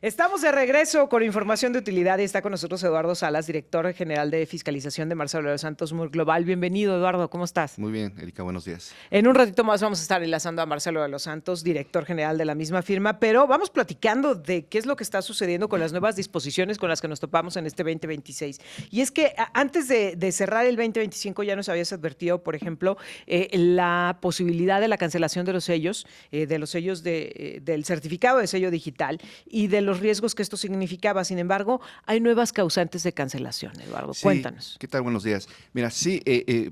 Estamos de regreso con información de utilidad y está con nosotros Eduardo Salas, director general de fiscalización de Marcelo de los Santos Moore Global. Bienvenido, Eduardo, ¿cómo estás? Muy bien, Erika, buenos días. En un ratito más vamos a estar enlazando a Marcelo de los Santos, director general de la misma firma, pero vamos platicando de qué es lo que está sucediendo con las nuevas disposiciones con las que nos topamos en este 2026. Y es que antes de cerrar el 2025 ya nos habías advertido, por ejemplo, la posibilidad de la cancelación de los sellos del certificado de sello digital y de los riesgos que esto significaba. Sin embargo, hay nuevas causantes de cancelación, Eduardo. Sí, Cuéntanos. ¿qué tal? Buenos días. Mira, sí,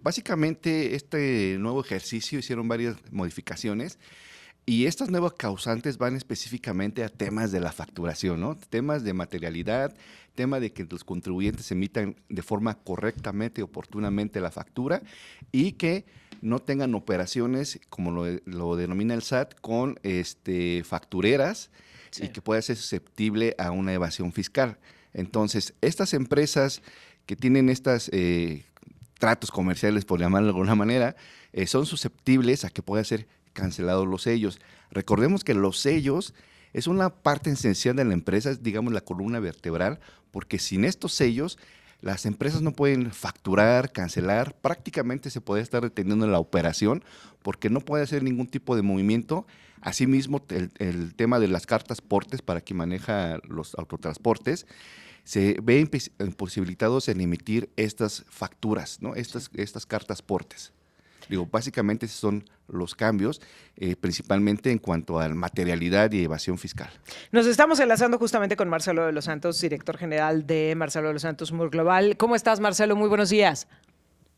básicamente este nuevo ejercicio hicieron varias modificaciones y estas nuevas causantes van específicamente a temas de la facturación, ¿no? Temas de materialidad, tema de que los contribuyentes emitan de forma correctamente, oportunamente la factura y que no tengan operaciones, como lo denomina el SAT, con factureras Sí. y que pueda ser susceptible a una evasión fiscal. Entonces, estas empresas que tienen estos tratos comerciales, por llamarlo de alguna manera, son susceptibles a que puedan ser cancelados los sellos. Recordemos que los sellos es una parte esencial de la empresa, es, digamos, la columna vertebral, porque sin estos sellos las empresas no pueden facturar, cancelar, prácticamente se puede estar deteniendo la operación porque no puede hacer ningún tipo de movimiento. Asimismo, el tema de las cartas portes para quien maneja los autotransportes, se ve imposibilitados en emitir estas facturas, ¿no? Estas cartas portes. Digo, básicamente esos son los cambios, principalmente en cuanto a materialidad y evasión fiscal. Nos estamos enlazando justamente con Marcelo de los Santos, director general de Marcelo de los Santos Moore Global. ¿Cómo estás, Marcelo? Muy buenos días.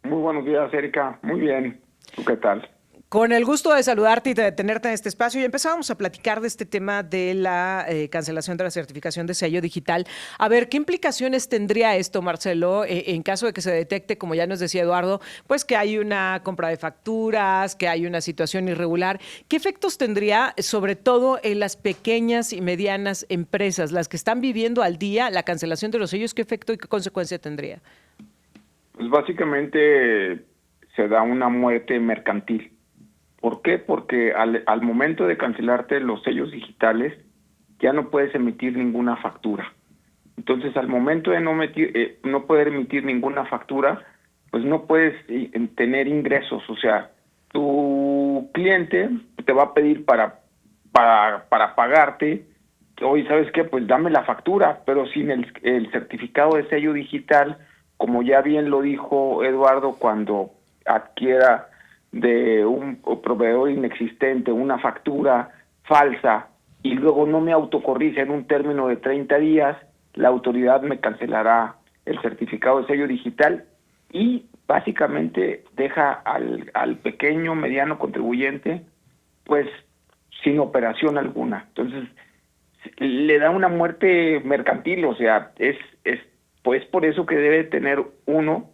Muy buenos días, Erika. Muy bien. ¿Tú qué tal? Con el gusto de saludarte y de tenerte en este espacio, y empezábamos a platicar de este tema de la cancelación de la certificación de sello digital. A ver, ¿qué implicaciones tendría esto, Marcelo, en caso de que se detecte, como ya nos decía Eduardo, pues que hay una compra de facturas, que hay una situación irregular? ¿Qué efectos tendría, sobre todo en las pequeñas y medianas empresas, las que están viviendo al día la cancelación de los sellos? ¿Qué efecto y qué consecuencia tendría? Pues básicamente se da una muerte mercantil. ¿Por qué? Porque al momento de cancelarte los sellos digitales, ya no puedes emitir ninguna factura. Entonces, al momento de no poder emitir ninguna factura, pues no puedes tener ingresos. O sea, tu cliente te va a pedir para pagarte, oye, ¿sabes qué? Pues dame la factura, pero sin el certificado de sello digital, como ya bien lo dijo Eduardo, cuando adquiera de un proveedor inexistente una factura falsa y luego no me autocorrige en un término de 30 días, la autoridad me cancelará el certificado de sello digital y básicamente deja al pequeño, mediano contribuyente pues sin operación alguna. Entonces le da una muerte mercantil, o sea, es pues por eso que debe tener un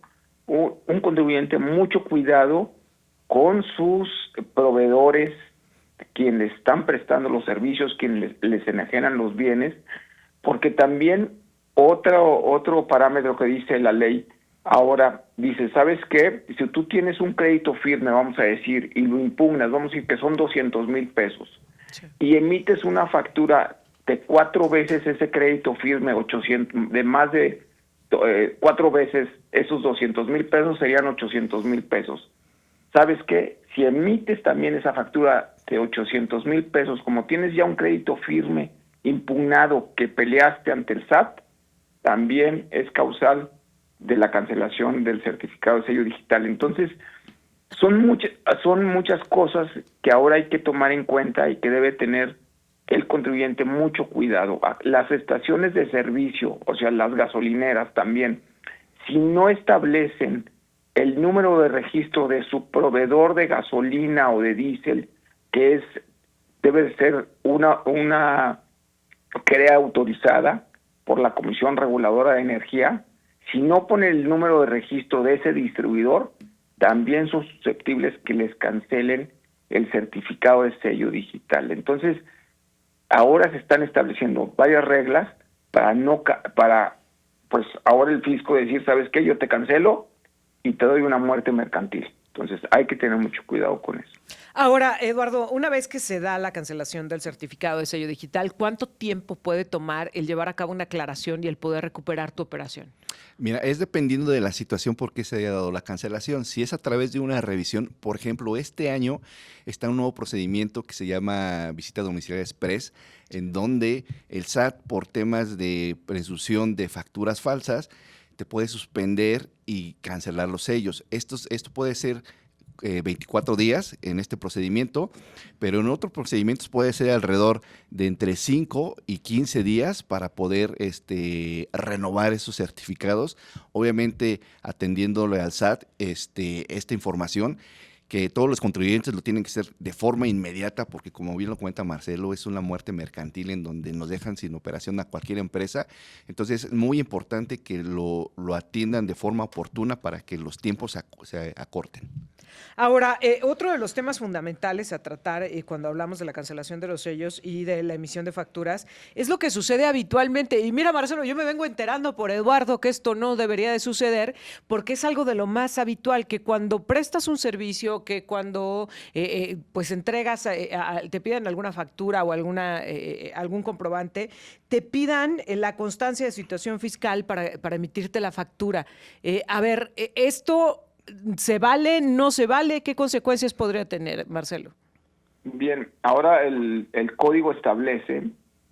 contribuyente mucho cuidado con sus proveedores, quienes están prestando los servicios, quienes les enajenan los bienes, porque también otro parámetro que dice la ley ahora dice, ¿sabes qué? Si tú tienes un crédito firme, vamos a decir, y lo impugnas, vamos a decir que son 200,000 pesos, sí, y emites una factura de 4 veces ese crédito firme, 800, de más de 4 veces esos 200,000 pesos serían 800,000 pesos. ¿Sabes qué? Si emites también esa factura de 800,000 pesos, como tienes ya un crédito firme impugnado que peleaste ante el SAT, también es causal de la cancelación del certificado de sello digital. Entonces, son muchas cosas que ahora hay que tomar en cuenta y que debe tener el contribuyente mucho cuidado. Las estaciones de servicio, o sea, las gasolineras también, si no establecen el número de registro de su proveedor de gasolina o de diésel, que debe ser una CREA autorizada por la Comisión Reguladora de Energía, si no pone el número de registro de ese distribuidor, también son susceptibles que les cancelen el certificado de sello digital. Entonces, ahora se están estableciendo varias reglas para pues ahora el fisco decir, ¿sabes qué? Yo te cancelo y te doy una muerte mercantil. Entonces hay que tener mucho cuidado con eso. Ahora, Eduardo, una vez que se da la cancelación del certificado de sello digital, ¿cuánto tiempo puede tomar el llevar a cabo una aclaración y el poder recuperar tu operación? Mira, es dependiendo de la situación por qué se haya dado la cancelación. Si es a través de una revisión, por ejemplo, este año está un nuevo procedimiento que se llama visita domiciliaria express, en donde el SAT, por temas de presunción de facturas falsas, te puede suspender y cancelar los sellos. Esto puede ser 24 días en este procedimiento, pero en otros procedimientos puede ser alrededor de entre 5 y 15 días para poder renovar esos certificados, obviamente atendiéndole al SAT esta información, que todos los contribuyentes lo tienen que hacer de forma inmediata, porque como bien lo comenta Marcelo, es una muerte mercantil en donde nos dejan sin operación a cualquier empresa. Entonces es muy importante que lo atiendan de forma oportuna para que los tiempos se acorten. Ahora, otro de los temas fundamentales a tratar cuando hablamos de la cancelación de los sellos y de la emisión de facturas es lo que sucede habitualmente. Y mira, Marcelo, yo me vengo enterando por Eduardo que esto no debería de suceder porque es algo de lo más habitual, que cuando prestas un servicio, que cuando pues entregas, te piden alguna factura o algún comprobante, te pidan la constancia de situación fiscal para emitirte la factura. A ver, esto... ¿Se vale? ¿No se vale? ¿Qué consecuencias podría tener, Marcelo? Bien, ahora el código establece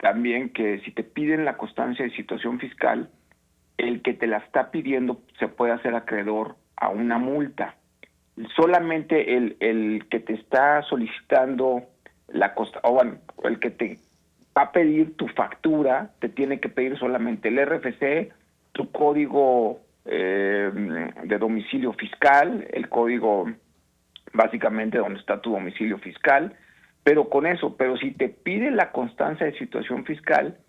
también que si te piden la constancia de situación fiscal, el que te la está pidiendo se puede hacer acreedor a una multa. Solamente el que te está solicitando el que te va a pedir tu factura, te tiene que pedir solamente el RFC, tu código de domicilio fiscal, el código básicamente donde está tu domicilio fiscal, pero con eso, pero si te pide la constancia de situación fiscal,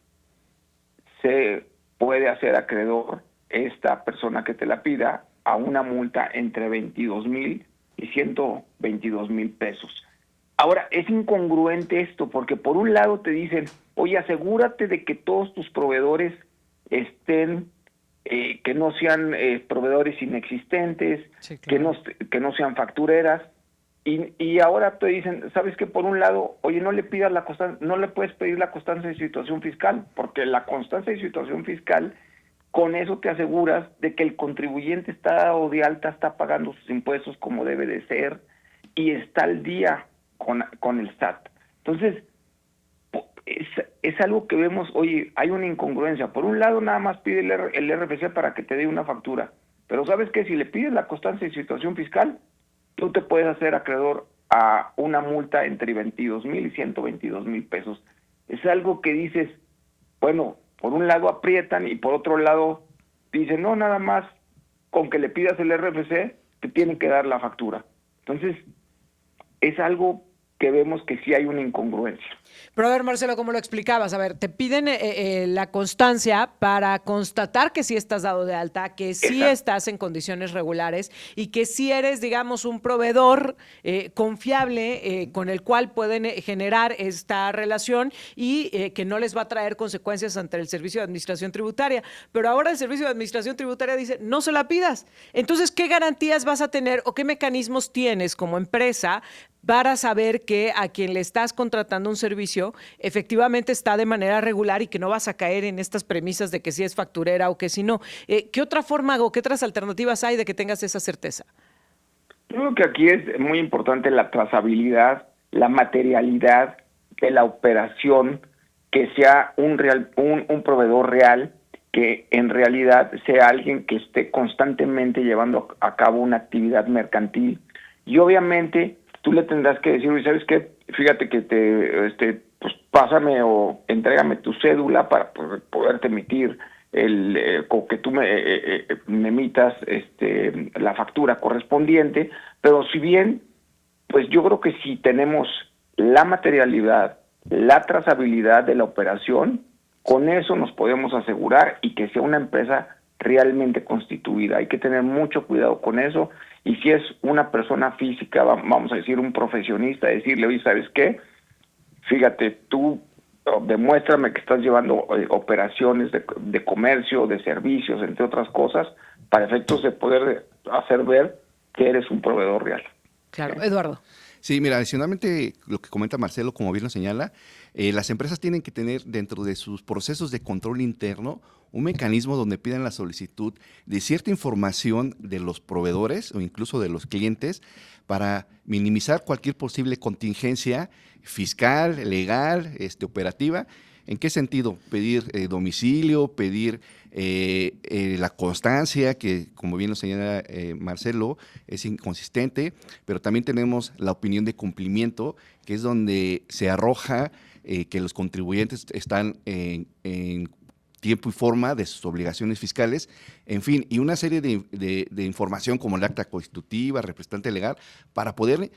se puede hacer acreedor esta persona que te la pida a una multa entre 22,000 y 122,000 pesos. Ahora, es incongruente esto, porque por un lado te dicen, oye, asegúrate de que todos tus proveedores estén que no sean proveedores inexistentes, sí, claro, que no sean factureras, y ahora te dicen, ¿sabes qué? Por un lado, oye, no le puedes pedir la constancia de situación fiscal, porque la constancia de situación fiscal, con eso te aseguras de que el contribuyente está dado de alta, está pagando sus impuestos como debe de ser, y está al día con el SAT. Entonces, es algo que vemos, oye, hay una incongruencia. Por un lado, nada más pide el RFC para que te dé una factura. Pero ¿sabes qué? Si le pides la constancia de situación fiscal, tú te puedes hacer acreedor a una multa entre 22,000 y 122,000 pesos. Es algo que dices, bueno, por un lado aprietan y por otro lado dicen, no, nada más con que le pidas el RFC, te tienen que dar la factura. Entonces, es algo que vemos que sí hay una incongruencia. Pero a ver, Marcelo, ¿cómo lo explicabas? A ver, te piden la constancia para constatar que sí estás dado de alta, que sí estás en condiciones regulares y que sí eres, digamos, un proveedor confiable con el cual pueden generar esta relación y que no les va a traer consecuencias ante el Servicio de Administración Tributaria. Pero ahora el Servicio de Administración Tributaria dice, no se la pidas. Entonces, ¿qué garantías vas a tener o qué mecanismos tienes como empresa para saber que a quien le estás contratando un servicio efectivamente está de manera regular y que no vas a caer en estas premisas de que si es facturera o que si no? ¿Qué otra forma o qué otras alternativas hay de que tengas esa certeza? Yo creo que aquí es muy importante la trazabilidad, la materialidad de la operación, que sea un proveedor real, que en realidad sea alguien que esté constantemente llevando a cabo una actividad mercantil. Y obviamente tú le tendrás que decir, ¿sabes qué? Fíjate que pues pásame o entrégame tu cédula para poderte emitir o que tú me emitas la factura correspondiente. Pero si bien, pues yo creo que si tenemos la materialidad, la trazabilidad de la operación, con eso nos podemos asegurar y que sea una empresa realmente constituida. Hay que tener mucho cuidado con eso. Y si es una persona física, vamos a decir un profesionista, decirle, oye, ¿sabes qué? Fíjate, tú demuéstrame que estás llevando operaciones de comercio, de servicios, entre otras cosas, para efectos de poder hacer ver que eres un proveedor real. Claro. Eduardo. Sí, mira, adicionalmente lo que comenta Marcelo, como bien lo señala, las empresas tienen que tener dentro de sus procesos de control interno un mecanismo donde pidan la solicitud de cierta información de los proveedores o incluso de los clientes para minimizar cualquier posible contingencia fiscal, legal, operativa. ¿En qué sentido? Pedir domicilio, pedir la constancia, que como bien lo señala Marcelo, es inconsistente, pero también tenemos la opinión de cumplimiento, que es donde se arroja que los contribuyentes están en tiempo y forma de sus obligaciones fiscales, en fin, y una serie de información como el acta constitutiva, representante legal, para poder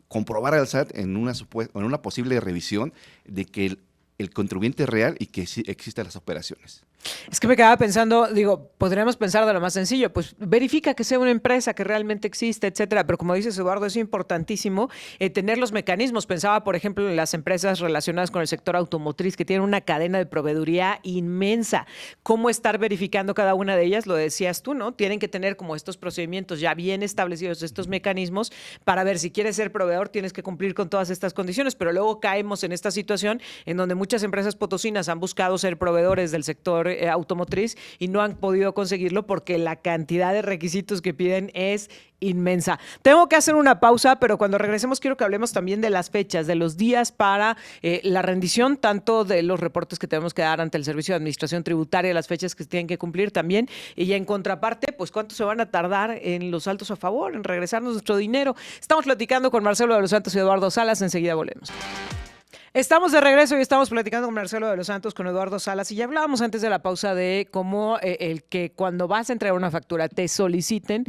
comprobar al SAT en una posible revisión de que el contribuyente es real y que sí existen las operaciones. Es que me quedaba pensando, digo, podríamos pensar de lo más sencillo, pues verifica que sea una empresa que realmente existe, etcétera, pero como dices, Eduardo, es importantísimo tener los mecanismos. Pensaba, por ejemplo, en las empresas relacionadas con el sector automotriz que tienen una cadena de proveeduría inmensa. ¿Cómo estar verificando cada una de ellas? Lo decías tú, ¿no? Tienen que tener como estos procedimientos ya bien establecidos, estos mecanismos, para ver si quieres ser proveedor, tienes que cumplir con todas estas condiciones, pero luego caemos en esta situación en donde muchas empresas potosinas han buscado ser proveedores del sector automotriz y no han podido conseguirlo porque la cantidad de requisitos que piden es inmensa. Tengo que hacer una pausa, pero cuando regresemos quiero que hablemos también de las fechas, de los días para la rendición, tanto de los reportes que tenemos que dar ante el Servicio de Administración Tributaria, las fechas que tienen que cumplir también, y en contraparte, pues cuánto se van a tardar en los saltos a favor, en regresarnos nuestro dinero. Estamos platicando con Marcelo de los Santos y Eduardo Salas, enseguida volvemos. Estamos de regreso y estamos platicando con Marcelo de los Santos, con Eduardo Salas, y ya hablábamos antes de la pausa de cómo el que cuando vas a entregar una factura te soliciten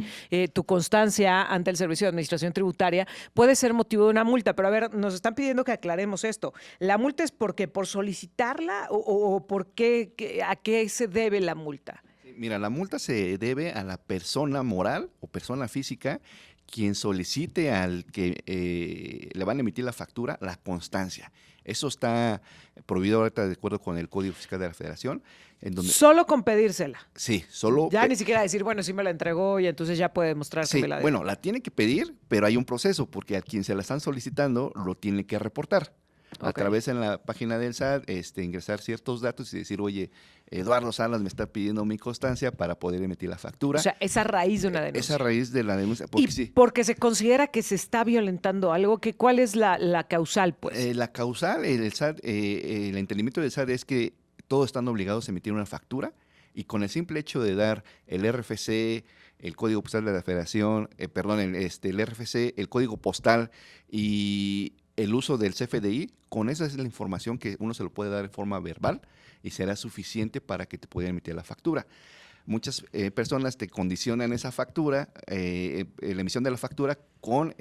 tu constancia ante el Servicio de Administración Tributaria puede ser motivo de una multa. Pero a ver, nos están pidiendo que aclaremos esto. ¿La multa es porque por solicitarla o por qué, a qué se debe la multa? Mira, la multa se debe a la persona moral o persona física quien solicite al que le van a emitir la factura la constancia. Eso está prohibido ahorita de acuerdo con el Código Fiscal de la Federación. En donde, solo con pedírsela. Sí, solo. Ya ni siquiera decir, bueno, sí me la entregó y entonces ya puede demostrar que me la dio. Bueno, la tiene que pedir, pero hay un proceso porque a quien se la están solicitando lo tiene que reportar. A través en la página del SAT, ingresar ciertos datos y decir, oye, Eduardo Salas me está pidiendo mi constancia para poder emitir la factura. O sea, esa raíz de una denuncia. Esa raíz de la denuncia. Porque y sí. Porque se considera que se está violentando algo, ¿cuál es la causal, pues? La causal, el SAT, el entendimiento del SAT es que todos están obligados a emitir una factura y con el simple hecho de dar el RFC, el Código Postal de la Federación, el RFC, el Código Postal y el uso del CFDI, con esa es la información que uno se lo puede dar de forma verbal y será suficiente para que te puedan emitir la factura. Muchas personas te condicionan esa factura, la emisión de la factura con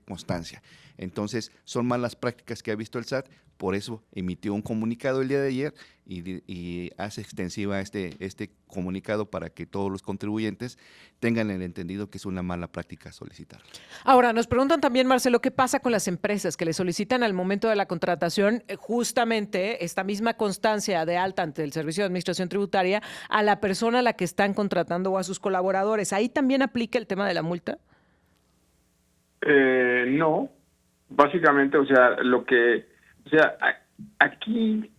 constancia. Entonces, son malas prácticas que ha visto el SAT, por eso emitió un comunicado el día de ayer y hace extensiva este comunicado para que todos los contribuyentes tengan el entendido que es una mala práctica solicitar. Ahora, nos preguntan también, Marcelo, ¿qué pasa con las empresas que le solicitan al momento de la contratación justamente esta misma constancia de alta ante el Servicio de Administración Tributaria a la persona a la que están contratando o a sus colaboradores? ¿Ahí también aplica el tema de la multa? No, básicamente, aquí,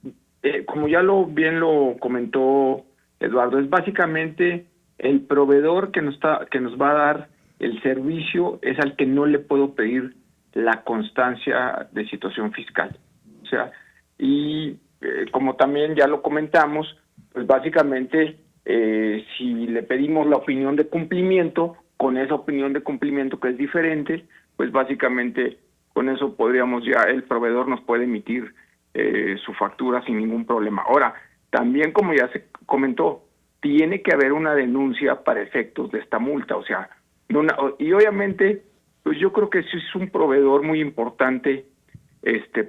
como ya bien lo comentó Eduardo, es básicamente el proveedor que nos va a dar el servicio es al que no le puedo pedir la constancia de situación fiscal. O sea, y como también ya lo comentamos, pues básicamente si le pedimos la opinión de cumplimiento, con esa opinión de cumplimiento que es diferente, pues básicamente con eso el proveedor nos puede emitir su factura sin ningún problema. Ahora, también como ya se comentó, tiene que haber una denuncia para efectos de esta multa, o sea, y obviamente, pues yo creo que sí es un proveedor muy importante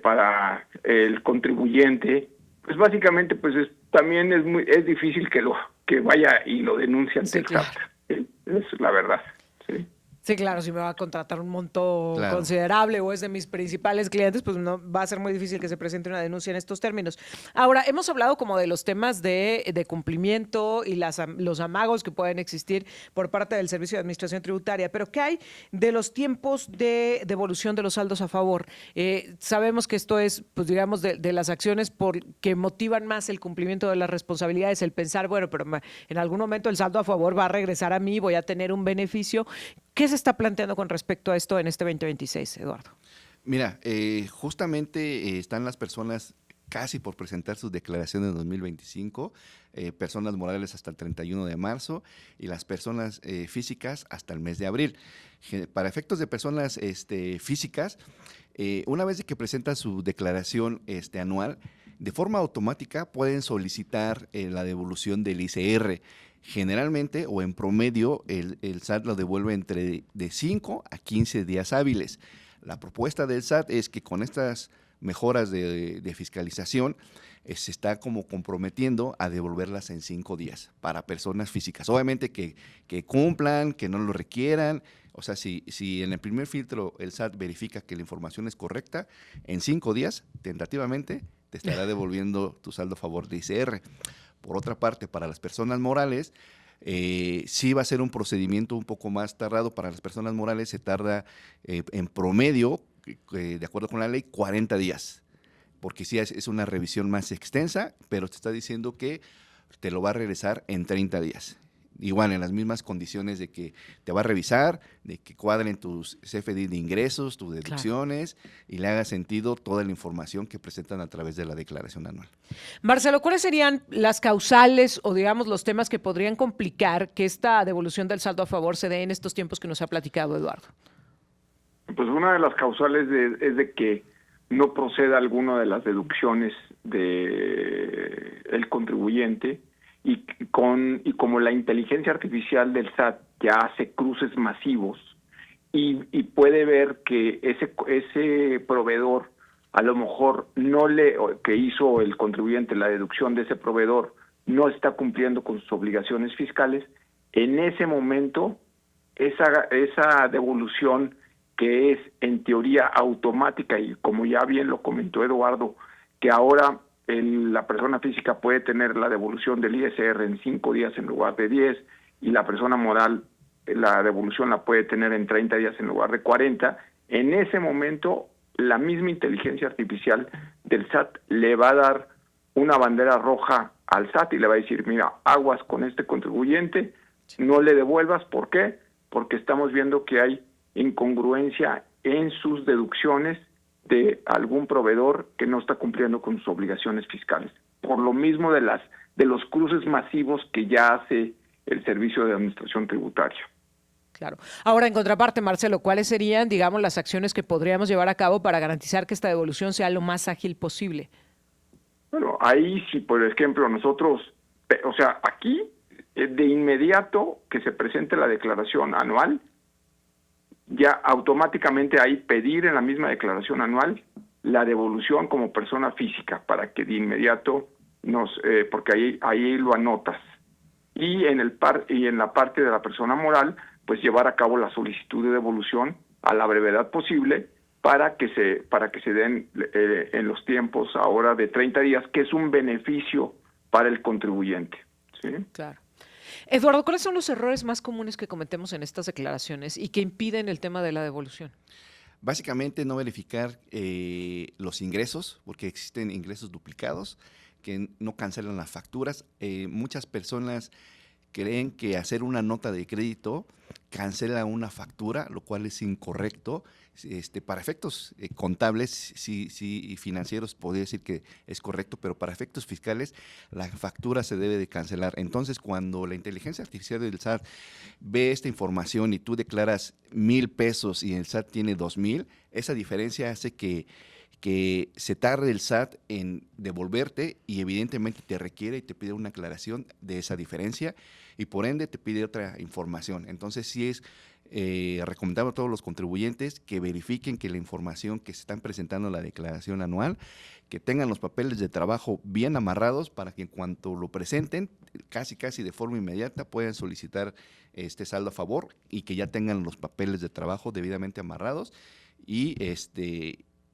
para el contribuyente, pues básicamente pues también es difícil que vaya y lo denuncie ante el SAT. Es la verdad, sí. Sí, claro, si me va a contratar un monto Claro. considerable o es de mis principales clientes, pues no va a ser muy difícil que se presente una denuncia en estos términos. Ahora, hemos hablado como de los temas de cumplimiento y los amagos que pueden existir por parte del Servicio de Administración Tributaria, pero ¿qué hay de los tiempos de devolución de los saldos a favor? Sabemos que esto es, pues digamos, de las acciones que motivan más el cumplimiento de las responsabilidades, el pensar, bueno, pero en algún momento el saldo a favor va a regresar a mí, voy a tener un beneficio. ¿Qué se está planteando con respecto a esto en este 2026, Eduardo? Mira, justamente están las personas casi por presentar sus declaraciones de 2025, personas morales hasta el 31 de marzo y las personas físicas hasta el mes de abril. Para efectos de personas físicas, una vez que presentan su declaración anual, de forma automática pueden solicitar la devolución del ICR. Generalmente o en promedio el SAT lo devuelve entre de 5 a 15 días hábiles. La propuesta del SAT es que con estas mejoras de fiscalización se está como comprometiendo a devolverlas en 5 días para personas físicas. Obviamente que cumplan, que no lo requieran. O sea, si en el primer filtro el SAT verifica que la información es correcta, en 5 días, tentativamente, te estará devolviendo tu saldo a favor de ICR. Por otra parte, para las personas morales, sí va a ser un procedimiento un poco más tardado. Para las personas morales se tarda en promedio, de acuerdo con la ley, 40 días, porque sí es una revisión más extensa, pero te está diciendo que te lo va a regresar en 30 días. Igual, en las mismas condiciones de que te va a revisar, de que cuadren tus CFDI de ingresos, tus deducciones, claro, y le haga sentido toda la información que presentan a través de la declaración anual. Marcelo, ¿cuáles serían las causales o digamos los temas que podrían complicar que esta devolución del saldo a favor se dé en estos tiempos que nos ha platicado Eduardo? Pues una de las causales es de que no proceda alguna de las deducciones del contribuyente y como la inteligencia artificial del SAT ya hace cruces masivos y puede ver que ese proveedor a lo mejor que hizo el contribuyente la deducción de ese proveedor no está cumpliendo con sus obligaciones fiscales, en ese momento esa devolución que es en teoría automática y como ya bien lo comentó Eduardo, que ahora la persona física puede tener la devolución del ISR en 5 días en lugar de 10 y la persona moral la devolución la puede tener en 30 días en lugar de 40, en ese momento la misma inteligencia artificial del SAT le va a dar una bandera roja al SAT y le va a decir, mira, aguas con este contribuyente, no le devuelvas. ¿Por qué? Porque estamos viendo que hay incongruencia en sus deducciones de algún proveedor que no está cumpliendo con sus obligaciones fiscales. Por lo mismo de los cruces masivos que ya hace el Servicio de Administración Tributaria. Claro. Ahora, en contraparte, Marcelo, ¿cuáles serían, digamos, las acciones que podríamos llevar a cabo para garantizar que esta devolución sea lo más ágil posible? Bueno, ahí sí, por ejemplo, nosotros, o sea, aquí de inmediato que se presente la declaración anual, ya automáticamente ahí pedir en la misma declaración anual la devolución como persona física para que de inmediato porque ahí lo anotas. Y en la parte de la persona moral, pues llevar a cabo la solicitud de devolución a la brevedad posible para que se den en los tiempos ahora de 30 días, que es un beneficio para el contribuyente. ¿Sí? Claro. Eduardo, ¿cuáles son los errores más comunes que cometemos en estas declaraciones y que impiden el tema de la devolución? Básicamente no verificar los ingresos, porque existen ingresos duplicados, que no cancelan las facturas. Muchas personas creen que hacer una nota de crédito cancela una factura, lo cual es incorrecto. Para efectos contables y financieros podría decir que es correcto, pero para efectos fiscales la factura se debe de cancelar. Entonces, cuando la inteligencia artificial del SAT ve esta información y tú declaras 1,000 pesos y el SAT tiene 2,000, esa diferencia hace que se tarde el SAT en devolverte y evidentemente te requiere y te pide una aclaración de esa diferencia y por ende te pide otra información. Entonces sí es recomendamos a todos los contribuyentes que verifiquen que la información que se están presentando en la declaración anual, que tengan los papeles de trabajo bien amarrados para que en cuanto lo presenten, casi de forma inmediata puedan solicitar este saldo a favor y que ya tengan los papeles de trabajo debidamente amarrados y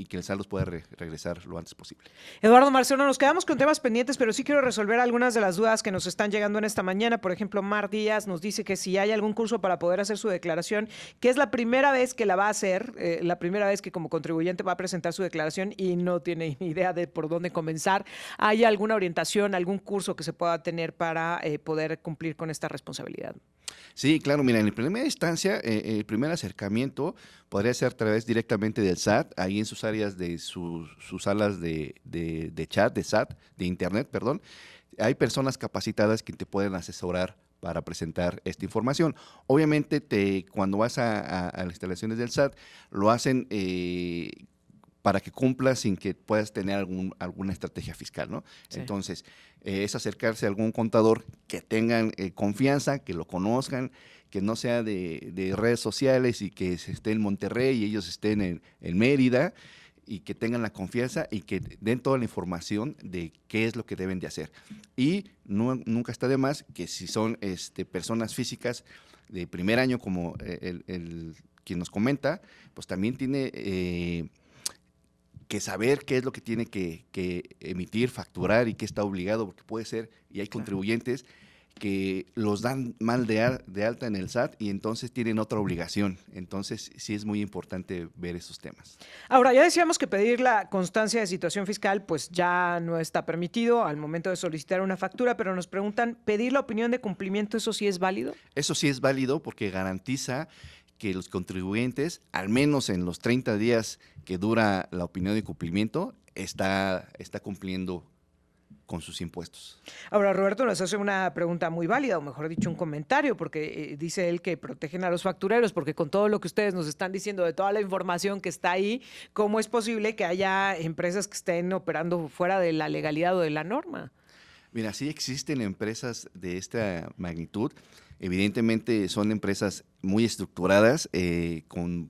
que el saldo pueda regresar lo antes posible. Eduardo, Marcelo, nos quedamos con temas pendientes, pero sí quiero resolver algunas de las dudas que nos están llegando en esta mañana. Por ejemplo, Mar Díaz nos dice que si hay algún curso para poder hacer su declaración, que es la primera vez que la va a hacer, la primera vez que como contribuyente va a presentar su declaración y no tiene ni idea de por dónde comenzar. ¿Hay alguna orientación, algún curso que se pueda tener para poder cumplir con esta responsabilidad? Sí, claro, mira, en primera instancia, el primer acercamiento podría ser a través directamente del SAT, ahí en sus áreas de sus salas de chat, de SAT, de internet, perdón. Hay personas capacitadas que te pueden asesorar para presentar esta información. Obviamente, cuando vas a las instalaciones del SAT, lo hacen para que cumplas sin que puedas tener alguna estrategia fiscal, ¿no? Sí. Entonces, es acercarse a algún contador que tengan confianza, que lo conozcan, que no sea de redes sociales y que esté en Monterrey y ellos estén en Mérida y que tengan la confianza y que den toda la información de qué es lo que deben de hacer. Y nunca está de más que si son personas físicas de primer año como quien nos comenta, pues también tiene que saber qué es lo que tiene que emitir, facturar y qué está obligado, porque puede ser, y hay contribuyentes que los dan mal de alta en el SAT y entonces tienen otra obligación. Entonces sí es muy importante ver esos temas. Ahora, ya decíamos que pedir la constancia de situación fiscal pues ya no está permitido al momento de solicitar una factura, pero nos preguntan, ¿pedir la opinión de cumplimiento, eso sí es válido? Eso sí es válido porque garantiza que los contribuyentes, al menos en los 30 días que dura la opinión de cumplimiento, está cumpliendo con sus impuestos. Ahora, Roberto nos hace una pregunta muy válida, o mejor dicho, un comentario, porque dice él que protegen a los factureros, porque con todo lo que ustedes nos están diciendo, de toda la información que está ahí, ¿cómo es posible que haya empresas que estén operando fuera de la legalidad o de la norma? Mira, sí existen empresas de esta magnitud. Evidentemente son empresas muy estructuradas, con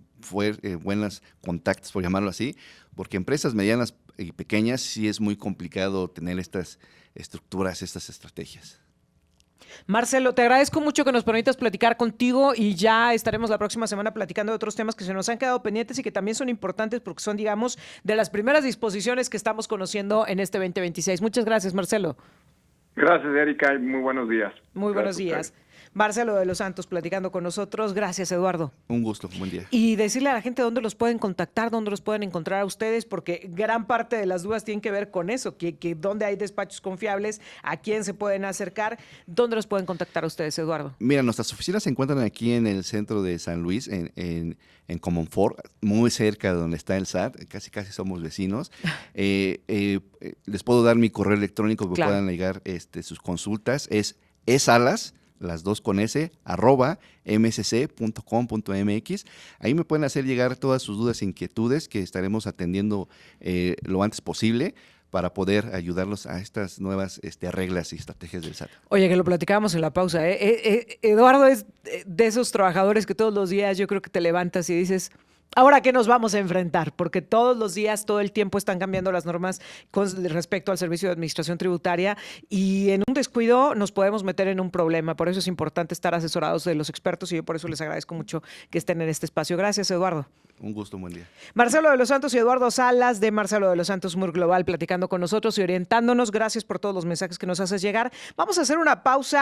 buenos contactos, por llamarlo así, porque empresas medianas y pequeñas sí es muy complicado tener estas estructuras, estas estrategias. Marcelo, te agradezco mucho que nos permitas platicar contigo y ya estaremos la próxima semana platicando de otros temas que se nos han quedado pendientes y que también son importantes porque son, digamos, de las primeras disposiciones que estamos conociendo en este 2026. Muchas gracias, Marcelo. Gracias, Erika, y muy buenos días. Muy buenos días. Marcelo de los Santos platicando con nosotros. Gracias, Eduardo. Un gusto, buen día. Y decirle a la gente dónde los pueden contactar, dónde los pueden encontrar a ustedes, porque gran parte de las dudas tienen que ver con eso, que dónde hay despachos confiables, a quién se pueden acercar, dónde los pueden contactar a ustedes, Eduardo. Mira, nuestras oficinas se encuentran aquí en el centro de San Luis, en Comonfort, muy cerca de donde está el SAT, casi somos vecinos. Les puedo dar mi correo electrónico que puedan llegar sus consultas, es esalas, las dos con S, @msc.com.mx. Ahí me pueden hacer llegar todas sus dudas e inquietudes que estaremos atendiendo lo antes posible para poder ayudarlos a estas nuevas reglas y estrategias del SAT. Oye, que lo platicábamos en la pausa. Eduardo es de esos trabajadores que todos los días yo creo que te levantas y dices, ¿ahora qué nos vamos a enfrentar? Porque todos los días, todo el tiempo están cambiando las normas con respecto al Servicio de Administración Tributaria y en un descuido nos podemos meter en un problema. Por eso es importante estar asesorados de los expertos y yo por eso les agradezco mucho que estén en este espacio. Gracias, Eduardo. Un gusto, buen día. Marcelo de los Santos y Eduardo Salas de Marcelo de los Santos Mur Global platicando con nosotros y orientándonos. Gracias por todos los mensajes que nos haces llegar. Vamos a hacer una pausa.